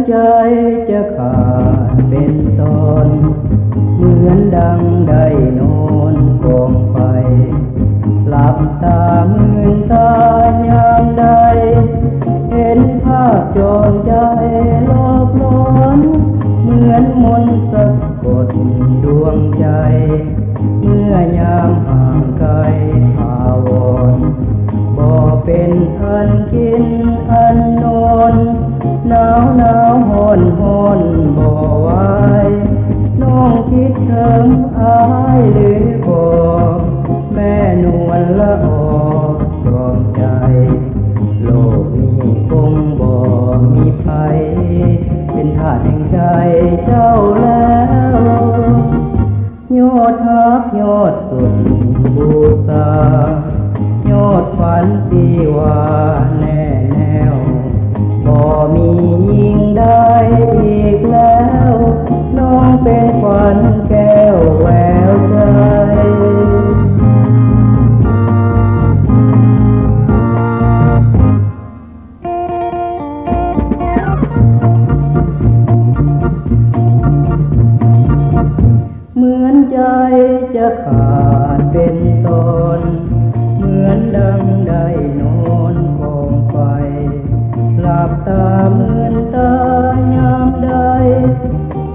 ใจจะขาดเป็นตอนเหมือนดังได้นอนกองไฟหลับตามืนตายามใดเห็นภาพจรใจหลอกหลอนเหมือนมนต์สะกดดวงใจเมื่อยามห่างไกลอาวรณ์บ่เป็นอันกินอันนอนหนาวหนาวห้อนห้อนบ่ไหวน้องคิดถึงอายหรือบ่แม่นวลละออดวงใจโลกนี้คงบ่มีภัยเป็นทาสแห่งใจเจ้าแล้วยอดฮักยอดสุดบูชายอดฝันที่ว่าแน่แน่วบ่มียิ่งได้อีกแล้วน้องเป็นขวัญแก้วแววใจเหมือนใจจะขาดเป็นตอนเหมือนดังได้นอนกองไฟหลับตาเหมือนตายามใด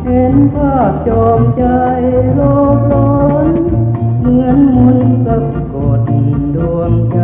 เห็นภาพจอมใจโลกหลอนเหมือนมนต์สะกดดวงใจ